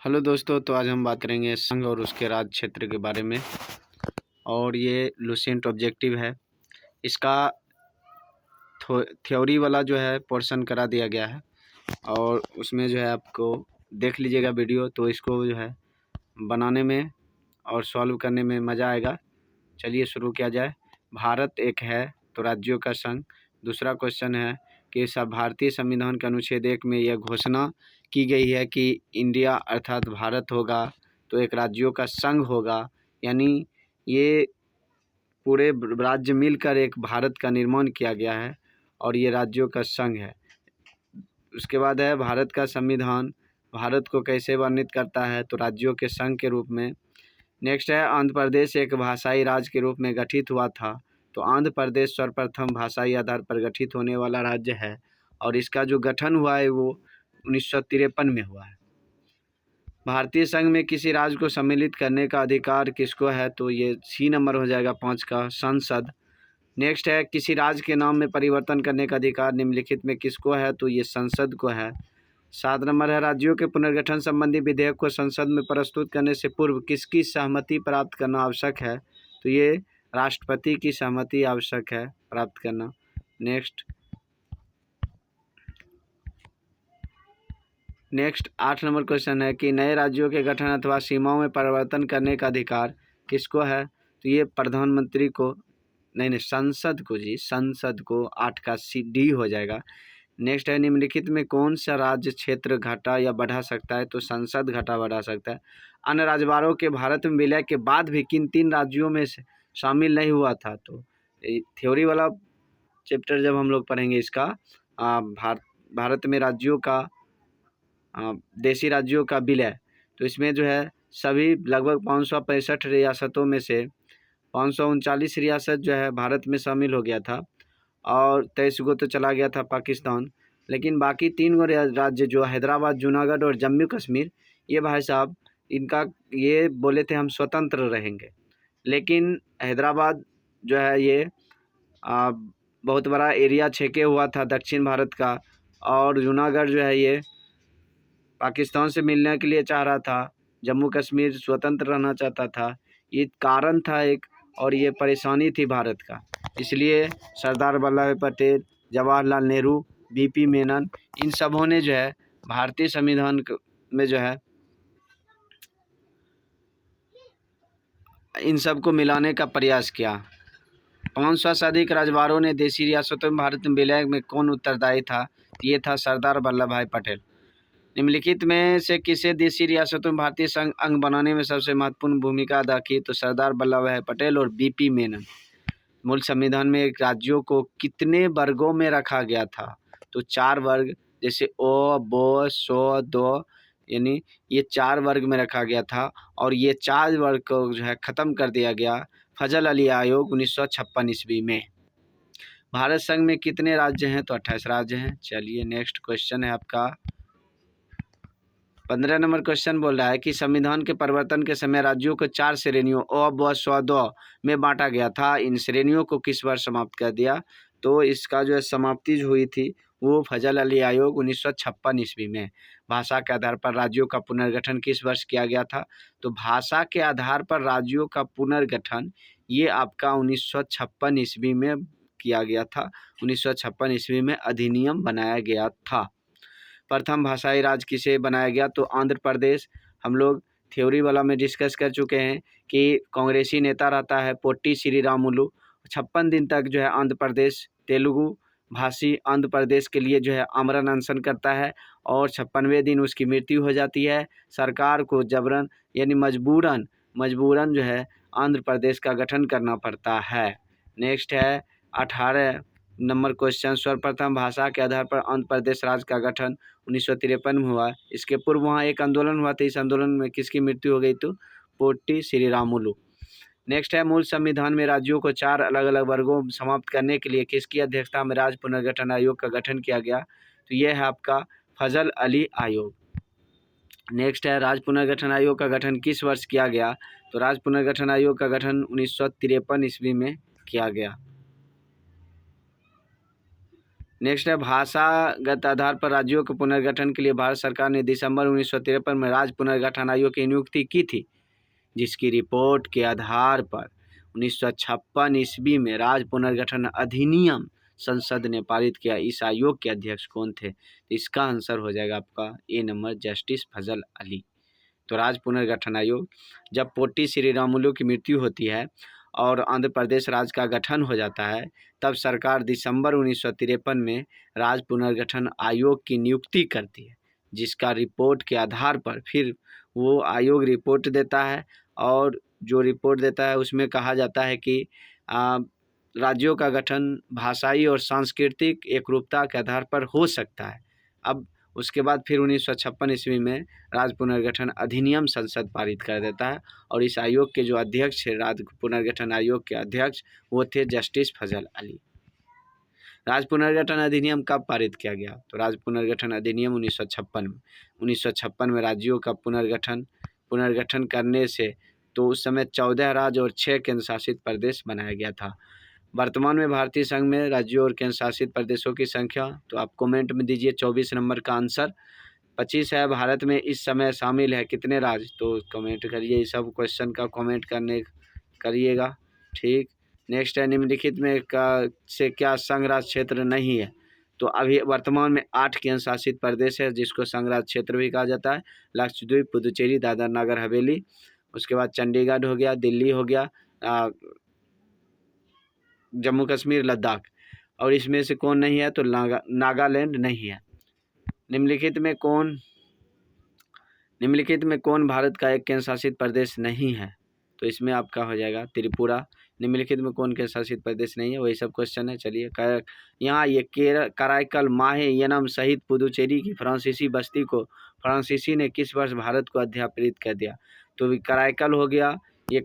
Hello दोस्तों, तो आज हम बात करेंगे संघ और उसके राज्य क्षेत्र के बारे में। और ये लुसेंट ऑब्जेक्टिव है, इसका थ्योरी वाला जो है पोर्शन करा दिया गया है और उसमें जो है आपको देख लीजिएगा वीडियो, तो इसको जो है बनाने में और सॉल्व करने में मज़ा आएगा। चलिए शुरू किया जाए। भारत एक है तो राज्यों का संघ। दूसरा क्वेश्चन है कि भारतीय संविधान के अनुच्छेद 1 में यह घोषणा की गई है कि इंडिया अर्थात भारत होगा तो एक राज्यों का संघ होगा, यानी ये पूरे राज्य मिलकर एक भारत का निर्माण किया गया है और ये राज्यों का संघ है। उसके बाद है भारत का संविधान भारत को कैसे वर्णित करता है, तो राज्यों के संघ के रूप में। नेक्स्ट है आंध्र प्रदेश एक भाषाई राज्य के रूप में गठित हुआ था, तो आंध्र प्रदेश सर्वप्रथम भाषाई आधार पर गठित होने वाला राज्य है और इसका जो गठन हुआ है वो 1953 में हुआ है। भारतीय संघ में किसी राज्य को सम्मिलित करने का अधिकार किसको है, तो ये सी नंबर हो जाएगा 5 का, संसद। नेक्स्ट है किसी राज्य के नाम में परिवर्तन करने का अधिकार निम्नलिखित में किसको है, तो ये संसद को है। 7 नंबर है राज्यों के पुनर्गठन संबंधी विधेयक को संसद में प्रस्तुत करने से पूर्व किसकी सहमति प्राप्त करना आवश्यक है, तो ये राष्ट्रपति की सहमति आवश्यक है प्राप्त करना। नेक्स्ट 8 नंबर क्वेश्चन है कि नए राज्यों के गठन अथवा सीमाओं में परिवर्तन करने का अधिकार किसको है, तो ये प्रधानमंत्री को, नहीं संसद को जी, संसद को। 8 का डी हो जाएगा। नेक्स्ट है निम्नलिखित में कौन सा राज्य क्षेत्र घटा या बढ़ा सकता है, तो संसद घटा बढ़ा सकता है। अन्य राज्यवारों के भारत में विलय के बाद भी किन 3 राज्यों में से शामिल नहीं हुआ था, तो थ्योरी वाला चैप्टर जब हम लोग पढ़ेंगे इसका भारत में राज्यों का देशी राज्यों का विलय, तो इसमें जो है सभी लगभग 565 रियासतों में से 539 रियासत जो है भारत में शामिल हो गया था और 23 गो तो चला गया था पाकिस्तान, लेकिन बाकी 3 गो राज्य जो हैदराबाद, जूनागढ़ और जम्मू कश्मीर, ये भाई साहब इनका ये बोले थे हम स्वतंत्र रहेंगे, लेकिन हैदराबाद जो है ये बहुत बड़ा एरिया छेके हुआ था दक्षिण भारत का, और जूनागढ़ जो है ये पाकिस्तान से मिलने के लिए चाह रहा था, जम्मू कश्मीर स्वतंत्र रहना चाहता था। ये कारण था एक, और ये परेशानी थी भारत का, इसलिए सरदार वल्लभ भाई पटेल, जवाहरलाल नेहरू, बीपी मेनन, इन सबों ने जो है भारतीय संविधान में जो है इन सब को मिलाने का प्रयास किया। 500 से अधिक राजवारों ने देशी रियासतों में भारत में विलय में कौन उत्तरदायी था, ये था सरदार वल्लभ भाई पटेल। निम्नलिखित में से किसे देशी रियासतों में भारतीय संघ अंग बनाने में सबसे महत्वपूर्ण भूमिका अदा की, तो सरदार वल्लभ भाई पटेल और बीपी मेनन। मूल संविधान में एक राज्यों को कितने वर्गों में रखा गया था, तो 4 वर्ग, जैसे ओ, बो, सो, दो, यानी ये 4 वर्ग में रखा गया था और ये 4 वर्ग को जो है ख़त्म कर दिया गया फजल अली आयोग 1956 ईस्वी में। भारत संघ में कितने राज्य हैं, तो 28 राज्य हैं। चलिए नेक्स्ट क्वेश्चन है आपका 15 नंबर क्वेश्चन बोल रहा है कि संविधान के परिवर्तन के समय राज्यों को 4 श्रेणियों अ, ब, स, द में बांटा गया था। इन श्रेणियों को किस वर्ष समाप्त कर दिया, तो इसका जो है समाप्ति जो हुई थी वो फजल अली आयोग 1956 ईस्वी में। भाषा के आधार पर राज्यों का पुनर्गठन किस वर्ष किया गया था, तो भाषा के आधार पर राज्यों का पुनर्गठन ये आपका 1956 ईस्वी में किया गया था। 1956 ईस्वी में अधिनियम बनाया गया था। प्रथम भाषाई राज्य किसे बनाया गया, तो आंध्र प्रदेश। हम लोग थ्योरी वाला में डिस्कस कर चुके हैं कि कांग्रेसी नेता रहता है पोट्टी श्रीरामुलु। 56 दिन तक जो है आंध्र प्रदेश तेलुगु भाषी आंध्र प्रदेश के लिए जो है आमरण अनशन करता है और 56वें दिन उसकी मृत्यु हो जाती है। सरकार को जबरन यानी मजबूरन जो है आंध्र प्रदेश का गठन करना पड़ता है। नेक्स्ट है 18 नंबर क्वेश्चन, सर्वप्रथम भाषा के आधार पर आंध्र प्रदेश राज्य का गठन 1953 में हुआ। इसके पूर्व वहाँ एक आंदोलन हुआ था, इस आंदोलन में किसकी मृत्यु हो गई, तो पोट्टी श्रीरामुलु। नेक्स्ट है मूल संविधान में राज्यों को 4 अलग अलग वर्गों समाप्त करने के लिए किसकी अध्यक्षता में राज्य पुनर्गठन आयोग का गठन किया गया, तो यह है आपका फजल अली आयोग। नेक्स्ट है राज्य पुनर्गठन आयोग का गठन किस वर्ष किया गया, तो राज्य पुनर्गठन आयोग का गठन 1953 ईस्वी में किया गया। नेक्स्ट है भाषागत आधार पर राज्यों के पुनर्गठन के लिए भारत सरकार ने दिसंबर 1953 में राज्य पुनर्गठन आयोग की नियुक्ति की थी, जिसकी रिपोर्ट के आधार पर 1956 ईस्वी में राज्य पुनर्गठन अधिनियम संसद ने पारित किया। इस आयोग के अध्यक्ष कौन थे? तो इसका आंसर हो जाएगा आपका ए नंबर, जस्टिस फजल अली। तो राज्य पुनर्गठन आयोग, जब पोटी श्री रामुलु की मृत्यु होती है और आंध्र प्रदेश राज्य का गठन हो जाता है, तब सरकार दिसंबर 1953 में राज्य पुनर्गठन आयोग की नियुक्ति करती है, जिसका रिपोर्ट के आधार पर फिर वो आयोग रिपोर्ट देता है, और जो रिपोर्ट देता है उसमें कहा जाता है कि राज्यों का गठन भाषाई और सांस्कृतिक एकरूपता के आधार पर हो सकता है। अब उसके बाद फिर 1956 ईस्वी में राज्य पुनर्गठन अधिनियम संसद पारित कर देता है, और इस आयोग के जो अध्यक्ष है, राज्य पुनर्गठन आयोग के अध्यक्ष, वो थे जस्टिस फजल अली। राज्य पुनर्गठन अधिनियम कब पारित किया गया? तो राज्य पुनर्गठन अधिनियम 1956 में राज्यों का पुनर्गठन करने से तो उस समय 14 राज्य और 6 केंद्र शासित प्रदेश बनाया गया था। वर्तमान में भारतीय संघ में राज्यों और केंद्र शासित प्रदेशों की संख्या, तो आप कमेंट में दीजिए 24 नंबर का आंसर 25 है। भारत में इस समय शामिल है कितने राज्य? तो कमेंट करिए, इस सब क्वेश्चन का कमेंट करिएगा, ठीक। नेक्स्ट है, निम्नलिखित में से क्या संघ राज्य क्षेत्र नहीं है? तो अभी वर्तमान में 8 केंद्र शासित प्रदेश है, जिसको संघ राज्य क्षेत्र भी कहा जाता है। लक्षद्वीप, पुदुचेरी, दादर नगर हवेली, उसके बाद चंडीगढ़ हो गया, दिल्ली हो गया, जम्मू कश्मीर, लद्दाख। और इसमें से कौन नहीं है? तो नागालैंड नहीं है। निम्नलिखित में कौन भारत का एक केंद्र शासित प्रदेश नहीं है? तो इसमें आपका हो जाएगा त्रिपुरा। निम्नलिखित में कौन केंद्र शासित प्रदेश नहीं है? वही सब क्वेश्चन है। चलिए, यहाँ ये कराईकल, माहे, यनम सहित पुदुचेरी की फ्रांसीसी बस्ती को फ्रांसीसी ने किस वर्ष भारत को अध्यापरित कर दिया? तो कराईकल हो गया, ये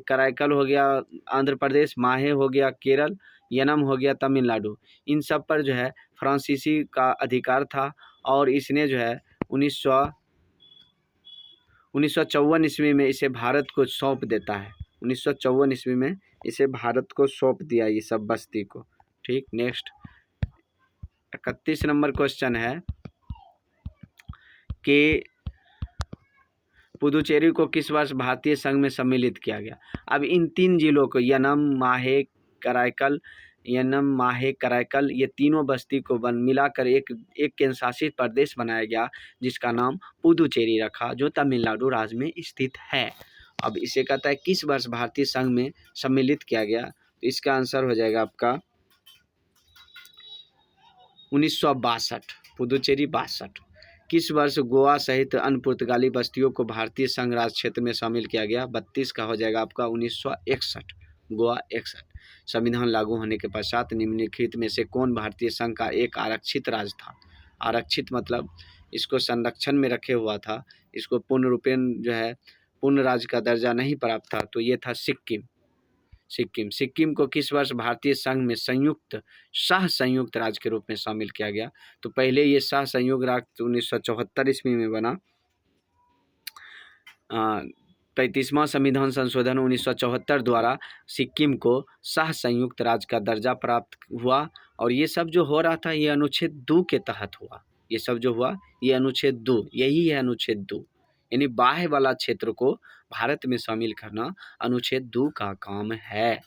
कराईकल हो गया आंध्र प्रदेश, माहे हो गया केरल, यनम हो गया तमिलनाडु। इन सब पर जो है फ्रांसीसी का अधिकार था, और इसने जो है 1954 ईस्वी में इसे भारत को सौंप देता है। 1954 ईस्वी में इसे भारत को सौंप दिया, ये सब बस्ती को, ठीक। नेक्स्ट 31 नंबर क्वेश्चन है कि पुदुचेरी को किस वर्ष भारतीय संघ में सम्मिलित किया गया? अब इन 3 जिलों को यनम, माहे, कराईकल, ये तीनों बस्ती को मिलाकर एक केंद्र शासित प्रदेश बनाया गया, जिसका नाम पुदुचेरी रखा, जो तमिलनाडु राज्य में स्थित है। अब इसे कहता है किस वर्ष भारतीय संघ में सम्मिलित किया गया? तो इसका आंसर हो जाएगा आपका 1962, पुदुचेरी 62। किस वर्ष गोवा सहित अन्य पुर्तगाली बस्तियों को भारतीय संघ राज्य क्षेत्र में शामिल किया गया? 32 का हो जाएगा आपका 1961, गोवा 61। संविधान लागू होने के पश्चात निम्नलिखित में से कौन भारतीय संघ का एक आरक्षित राज्य था? आरक्षित मतलब इसको संरक्षण में रखे हुआ था, इसको पूर्ण रूपेण जो है पूर्ण राज्य का दर्जा नहीं प्राप्त था, तो ये था सिक्किम को किस वर्ष भारतीय संघ में सह संयुक्त राज्य के रूप में शामिल किया गया? तो पहले ये सह संयुक्त राज्य 1974 ईस्वी में बना। 35वां संविधान संशोधन 1974 द्वारा सिक्किम को सह संयुक्त राज्य का दर्जा प्राप्त हुआ, और ये सब जो हो रहा था ये अनुच्छेद 2 के तहत हुआ। ये सब जो हुआ ये अनुच्छेद 2, यही है अनुच्छेद 2, यानी बाह्य वाला क्षेत्र को भारत में शामिल करना अनुच्छेद 2 का काम है।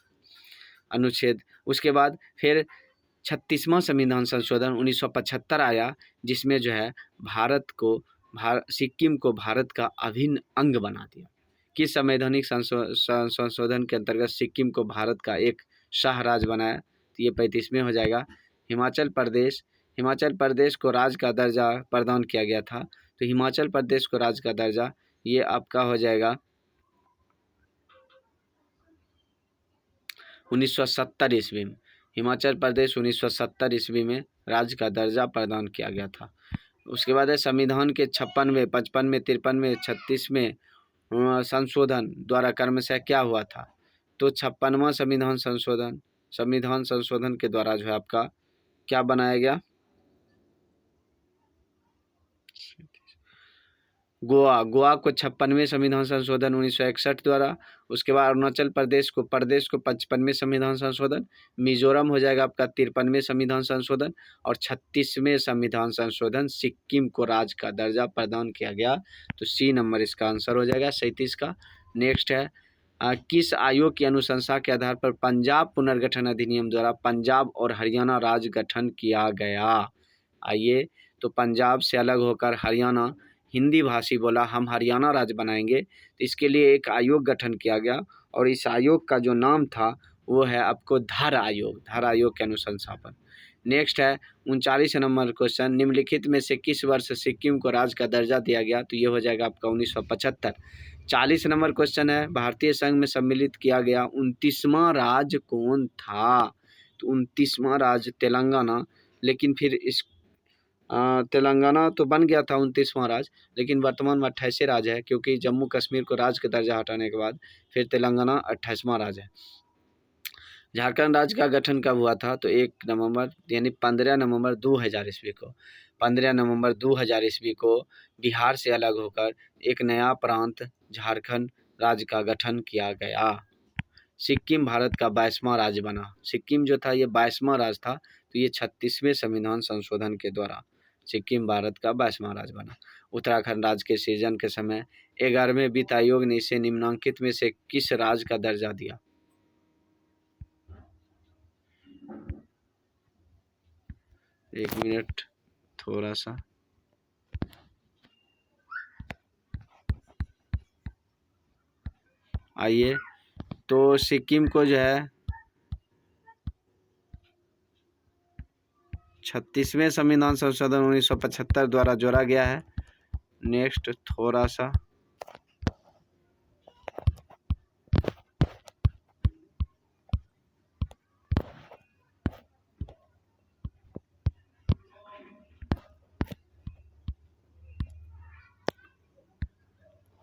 उसके बाद फिर 36वां संविधान संशोधन 1975 आया, जिसमें जो है सिक्किम को भारत का अभिन्न अंग बना दिया। किस संवैधानिक संशोधन के अंतर्गत सिक्किम को भारत का एक शाह राज्य बनाया? तो ये 35वें हो जाएगा। हिमाचल प्रदेश को राज्य का दर्जा प्रदान किया गया था, तो हिमाचल प्रदेश को राज्य का दर्जा ये आपका हो जाएगा 1970 ईस्वी में। हिमाचल प्रदेश 1970 ईस्वी में राज्य का दर्जा प्रदान किया गया था। उसके बाद है संविधान के 56वें, 55वें, 53वें, 36वें संशोधन द्वारा क्रमशः क्या हुआ था? तो 56वां संविधान संशोधन के द्वारा जो है आपका क्या बनाया गया? गोवा को 56वें संविधान संशोधन 1961 द्वारा। उसके बाद अरुणाचल प्रदेश को 55वें संविधान संशोधन। मिजोरम हो जाएगा आपका 53वें संविधान संशोधन। और 36वें संविधान संशोधन सिक्किम को राज्य का दर्जा प्रदान किया गया। तो सी नंबर इसका आंसर हो जाएगा 37 का। नेक्स्ट है किस आयोग की अनुशंसा के आधार पर पंजाब पुनर्गठन अधिनियम द्वारा पंजाब और हरियाणा राज्य गठन किया गया। आइए, तो पंजाब से अलग होकर हरियाणा हिंदी भाषी बोला हम हरियाणा राज्य बनाएंगे, तो इसके लिए एक आयोग गठन किया गया और इस आयोग का जो नाम था वो है आपको धर आयोग के अनुशंसा पर। नेक्स्ट है 39 नंबर क्वेश्चन, निम्नलिखित में से किस वर्ष सिक्किम को राज्य का दर्जा दिया गया। तो ये हो जाएगा आपका 1975। 40 नंबर क्वेश्चन है, भारतीय संघ में सम्मिलित किया गया 29वां राज्य कौन था। तो 29वां राज्य तेलंगाना, लेकिन फिर इस तेलंगाना तो बन गया था 29वां राज्य, लेकिन वर्तमान में 28वें राज्य है, क्योंकि जम्मू कश्मीर को राज्य का दर्जा हटाने के बाद फिर तेलंगाना 28वां राज्य है। झारखंड राज्य का गठन कब हुआ था। तो 1 नवंबर यानी 15 नवंबर 2000 ईस्वी को। 15 नवंबर 2000 ईस्वी को बिहार से अलग होकर एक नया प्रांत झारखंड राज्य का गठन किया गया। सिक्किम भारत का 22वां राज्य बना। सिक्किम जो था ये 22वां राज्य था, तो ये 36वें संविधान संशोधन के द्वारा सिक्किम भारत का 22वां राज्य बना। उत्तराखंड राज्य के सृजन के समय 11वें वित्त आयोग ने इसे निम्नलिखित में से किस राज्य का दर्जा दिया। एक मिनट थोड़ा सा, आइए, तो सिक्किम को जो है 36वें संविधान संशोधन 1975 द्वारा जोड़ा गया है। नेक्स्ट थोड़ा सा,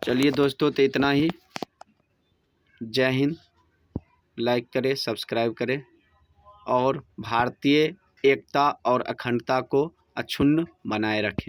चलिए दोस्तों, तो इतना ही। जय हिंद। लाइक करें, सब्सक्राइब करें और भारतीय एकता और अखंडता को अक्षुण्ण बनाए रखें।